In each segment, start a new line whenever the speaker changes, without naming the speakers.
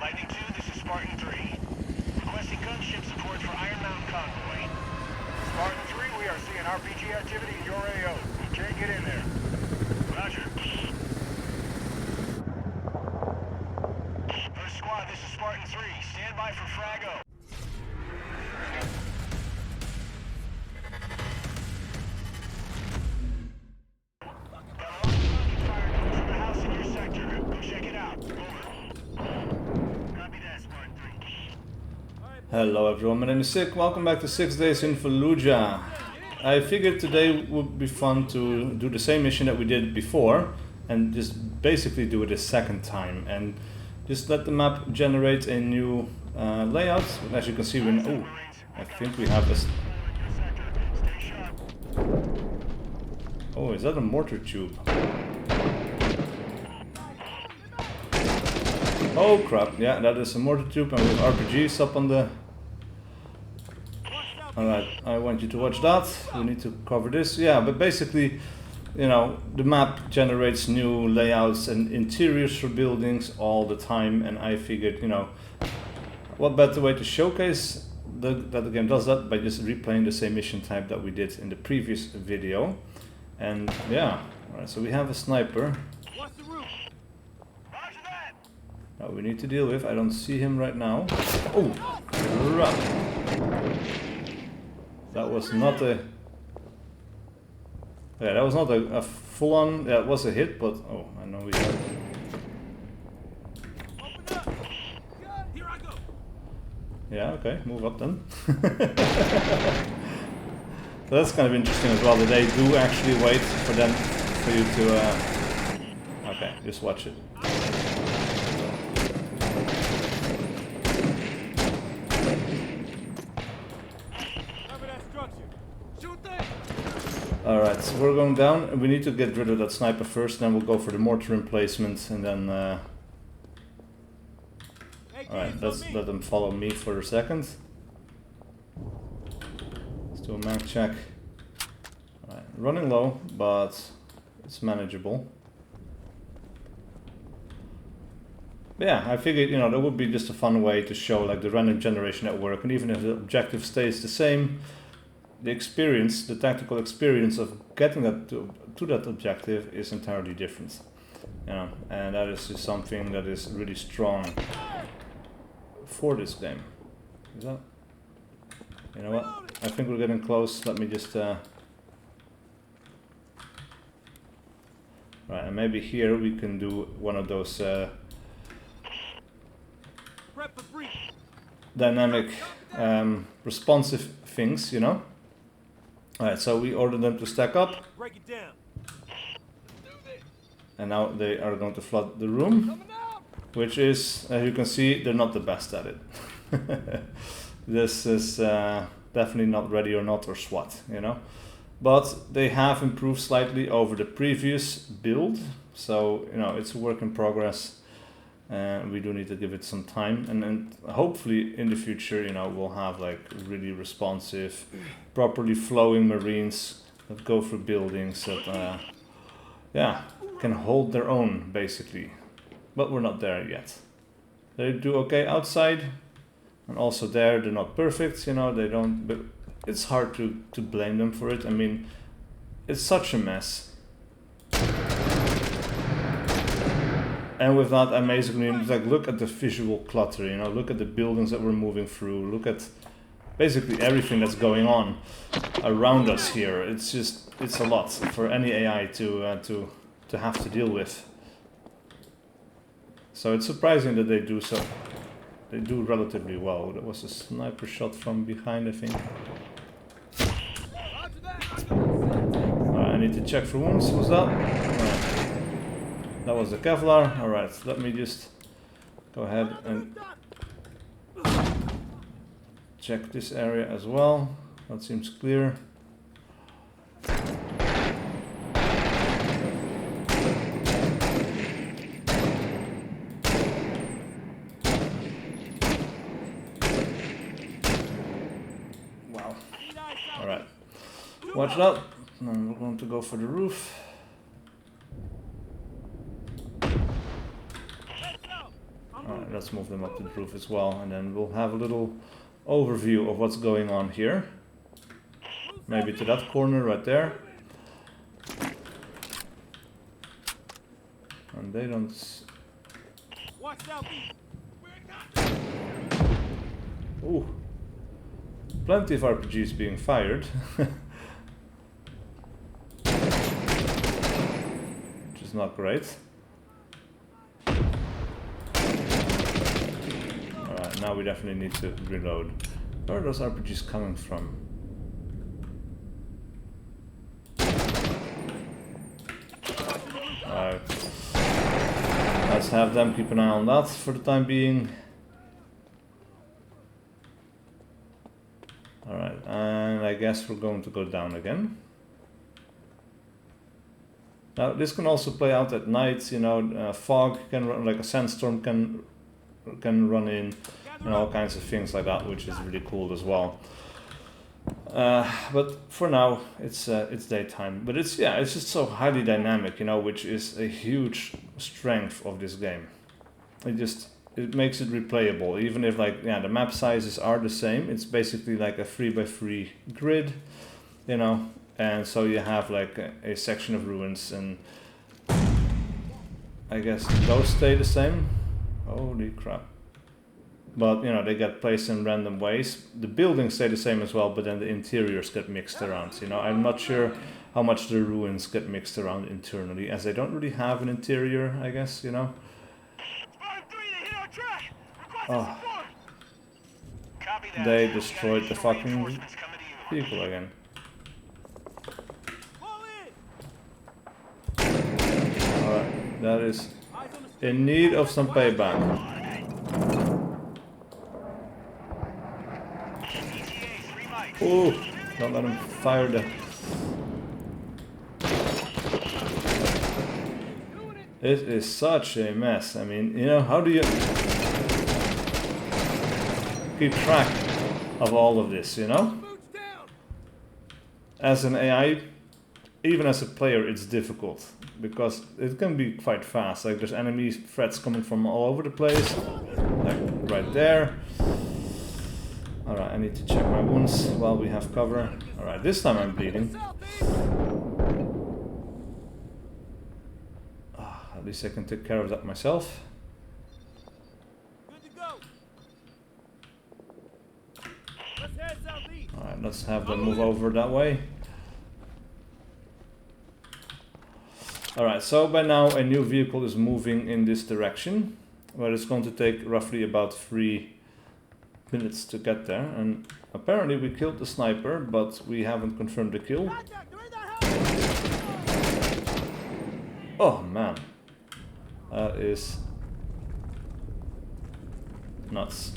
Lightning 2, this is Spartan 3. Requesting gunship support for Iron Mountain Convoy. Spartan 3, we are seeing RPG activity in your AO. You can't get in there. Roger. First squad, this is Spartan 3. Stand by for Frago.
Hello everyone, my name is SiC. Welcome back to 6 Days in Fallujah. I figured today would be fun to do the same mission that we did before and just basically do it a second time and just let the map generate a new layout. As you can see, I think we have this. Oh, is that a mortar tube? Oh crap, yeah, that is a mortar tube, and we have RPGs up on the... Alright, I want you to watch that. We need to cover this. Yeah, but basically, you know, the map generates new layouts and interiors for buildings all the time, and I figured, you know, what better way to showcase that the game does that by just replaying the same mission type that we did in the previous video. And yeah, alright, so we have a sniper that we need to deal with. I don't see him right now. Oh, crap. That was not a... Yeah, that was not a full-on... Yeah, it was a hit, but... Oh, I know we got... Yeah, okay, move up then. So that's kind of interesting as well, that they do actually wait for you to... Okay, just watch it. Alright, so we're going down, and we need to get rid of that sniper first, then we'll go for the mortar emplacement, and then... Alright, let's let them follow me for a second. Let's do a mag check. Alright, running low, but it's manageable. But yeah, I figured, you know, that would be just a fun way to show like the random generation at work, and even if the objective stays the same, the experience, the tactical experience of getting that to that objective is entirely different. You know, and that is just something that is really strong for this game. Is that? You know what? I think we're getting close. Let me just right, and maybe here we can do one of those dynamic responsive things, you know. Alright, so we ordered them to stack up. Break it down. And now they are going to flood the room, which is, as you can see, they're not the best at it. This is definitely not ready or not or SWAT, you know. But they have improved slightly over the previous build, so, you know, it's a work in progress. We do need to give it some time, and hopefully in the future, you know, we'll have like really responsive, properly flowing marines that go through buildings that, yeah, can hold their own basically. But we're not there yet. They do okay outside, and also there they're not perfect, you know. They don't, but it's hard to blame them for it. I mean, it's such a mess. And with that, I basically like look at the visual clutter, you know, look at the buildings that we're moving through, look at basically everything that's going on around us here. It's just, it's a lot for any AI to have to deal with. So it's surprising that they do so. They do relatively well. That was a sniper shot from behind, I think. I need to check for wounds. Was that? Right. That was the Kevlar. Alright, let me just go ahead and check this area as well. That seems clear. Wow. Alright. Watch out. Now we're going to go for the roof. let's move them up to the roof as well, and then we'll have a little overview of what's going on here. Maybe to that corner right there. And they don't... Ooh. Plenty of RPGs being fired. Which is not great. Alright, now we definitely need to reload. Where are those RPGs coming from? Alright. Let's have them keep an eye on that for the time being. Alright, and I guess we're going to go down again. Now this can also play out at night, you know, fog can run, like a sandstorm can run in, and all kinds of things like that, which is really cool as well. But for now, it's daytime. But it's just so highly dynamic, you know, which is a huge strength of this game. It makes it replayable, even if like the map sizes are the same. It's basically like a 3x3 grid, you know, and so you have like a section of ruins, and I guess those stay the same. Holy crap. But you know, they get placed in random ways. The buildings stay the same as well, but then the interiors get mixed around. You know, I'm not sure how much the ruins get mixed around internally, as they don't really have an interior, I guess, you know. Oh. They destroyed the fucking vehicle again. Alright, that is in need of some payback. Ooh, don't let him fire the... It is such a mess. I mean, you know, how do you keep track of all of this, you know? As an AI, even as a player, it's difficult, because it can be quite fast. Like, there's enemy threats coming from all over the place, like right there. Alright, I need to check my wounds while we have cover. Alright, this time I'm bleeding. At least I can take care of that myself. Alright, let's have them move over that way. Alright, so by now a new vehicle is moving in this direction, where it's going to take roughly about 3 minutes to get there, and apparently we killed the sniper, but we haven't confirmed the kill. Oh man, that is nuts.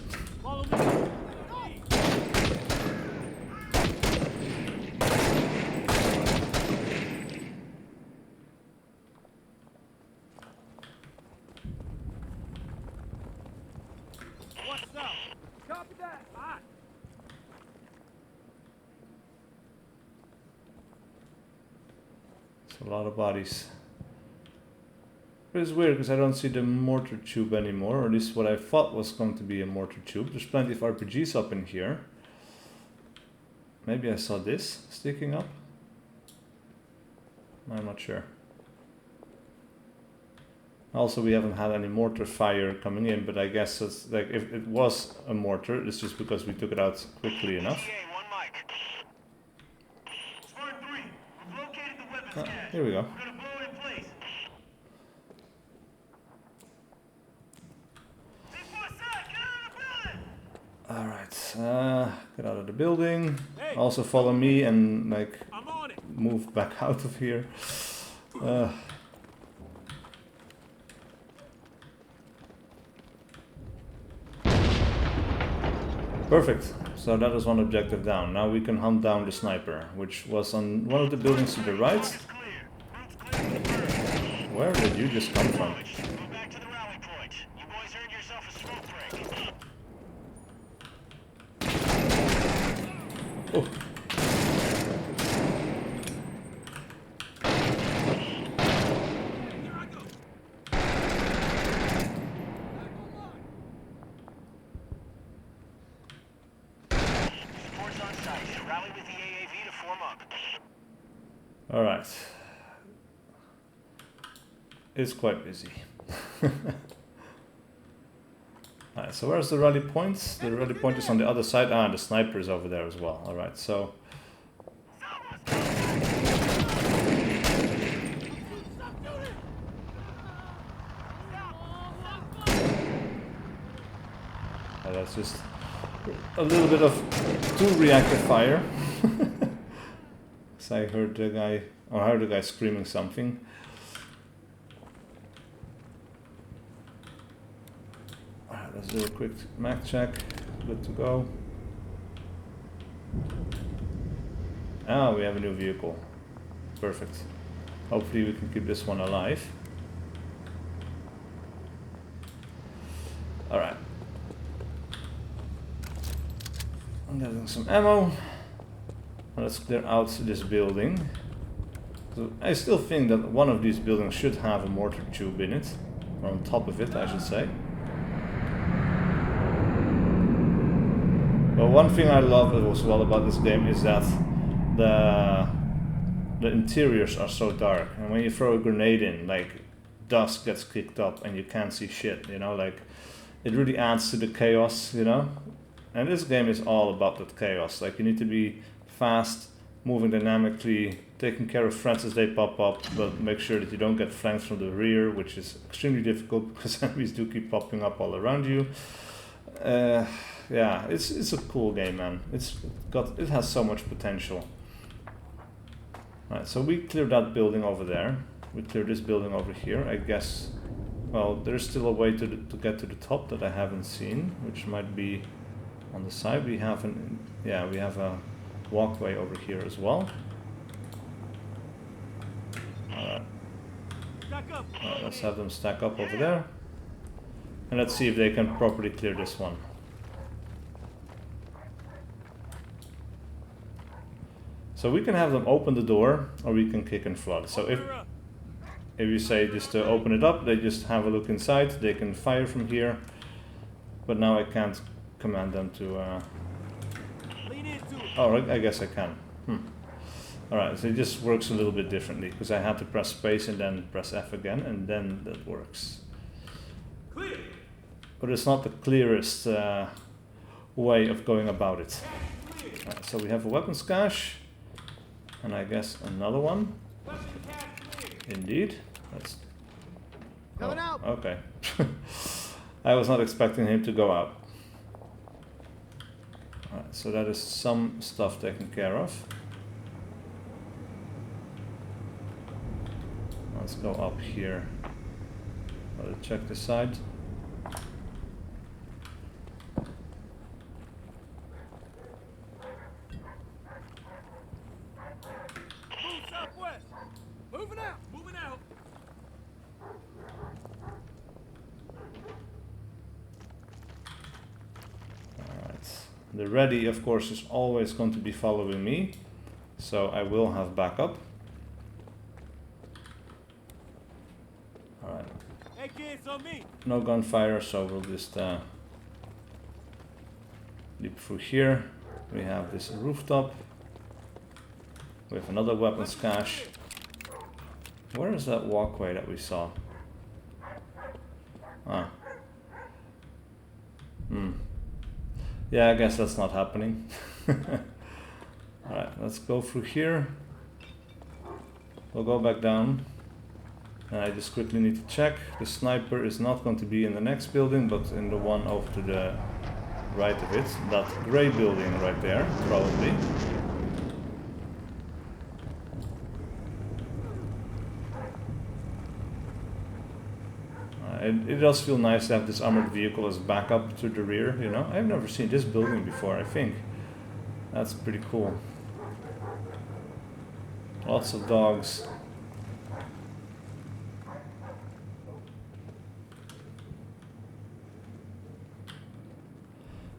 A lot of bodies. It's weird because I don't see the mortar tube anymore, or at least what I thought was going to be a mortar tube. There's plenty of RPGs up in here. Maybe I saw this sticking up? I'm not sure. Also, we haven't had any mortar fire coming in, but I guess it's like if it was a mortar, it's just because we took it out quickly enough. Here we go. Alright, get out of the building. Also follow me and like move back out of here. Perfect. So that is one objective down. Now we can hunt down the sniper, which was on one of the buildings to the right. Where did you just come from? Oh.
Rally with the AAV to form up.
Alright. It's quite busy. Alright, so where's the rally point? The rally point is on the other side. Ah, the sniper is over there as well. Alright, so... that's just a little bit of too reactive fire. So I heard the guy, or heard the guy screaming something. Alright, let's do a quick mag check. Good to go. Ah, we have a new vehicle. Perfect. Hopefully we can keep this one alive. Alright. I'm getting some ammo. Let's clear out this building. So I still think that one of these buildings should have a mortar tube in it. Or on top of it, I should say. But one thing I love as well about this game is that the interiors are so dark. And when you throw a grenade in, like, dust gets kicked up and you can't see shit, you know? Like, it really adds to the chaos, you know? And this game is all about that chaos. Like, you need to be fast, moving dynamically, taking care of threats as they pop up, but make sure that you don't get flanked from the rear, which is extremely difficult because enemies do keep popping up all around you. Yeah, it's a cool game, man. It has so much potential. Right, so we cleared that building over there. We cleared this building over here. I guess, well, there's still a way to get to the top that I haven't seen, which might be on the side. We have we have a walkway over here as well. Alright, let's have them stack up over there. And let's see if they can properly clear this one. So we can have them open the door, or we can kick and flood. So if you say just to open it up, they just have a look inside, they can fire from here. But now I can't command them to... Oh, I guess I can. Alright, so it just works a little bit differently, because I had to press space and then press F again, and then that works. Clear. But it's not the clearest way of going about it. Right, so we have a weapons cache, and I guess another one. Indeed. That's...
Coming out.
Okay. I was not expecting him to go out. Alright, so that is some stuff taken care of. Let's go up here. Let's check the side.
Southwest. Moving out. Moving out.
Alright. The ready, of course, is always going to be following me, so I will have backup. Alright.
Hey kids, on me.
No gunfire, so we'll just leap through here. We have this rooftop. We have another weapons cache. Where is that walkway that we saw? Ah. Yeah, I guess that's not happening. Alright, let's go through here. We'll go back down. And I just quickly need to check. The sniper is not going to be in the next building, but in the one over to the right of it. That grey building right there, probably. It does feel nice to have this armored vehicle as backup to the rear, you know? I've never seen this building before, I think. That's pretty cool. Lots of dogs.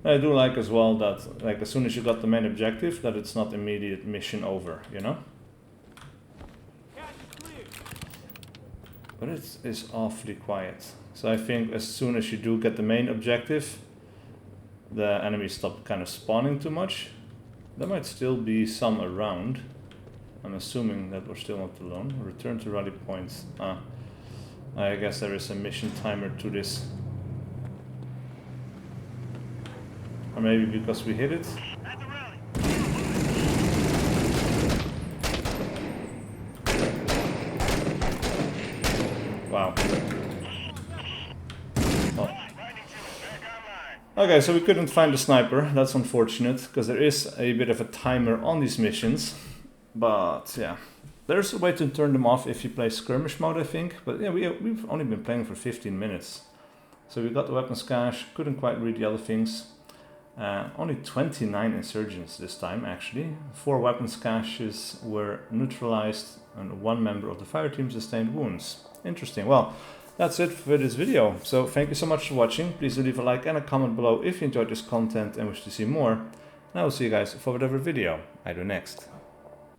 I do like as well that, like, as soon as you got the main objective, that it's not immediate mission over, you know? But it is awfully quiet. So I think as soon as you do get the main objective, the enemies stop kind of spawning too much. there might still be some around. I'm assuming that we're still not alone. Return to rally point. I guess there is a mission timer to this. Or maybe because we hit it.
At the rally.
Wow. Oh.
Lightning 2 is back online.
Okay, so we couldn't find the sniper. That's unfortunate, because there is a bit of a timer on these missions. But yeah, there's a way to turn them off if you play skirmish mode, I think. But yeah, we've only been playing for 15 minutes. So we got the weapons cache, couldn't quite read the other things. Only 29 insurgents this time, actually. 4 weapons caches were neutralized and 1 member of the fire team sustained wounds. Interesting. Well, that's it for this video. So thank you so much for watching. Please do leave a like and a comment below if you enjoyed this content and wish to see more. And I will see you guys for whatever video I do next.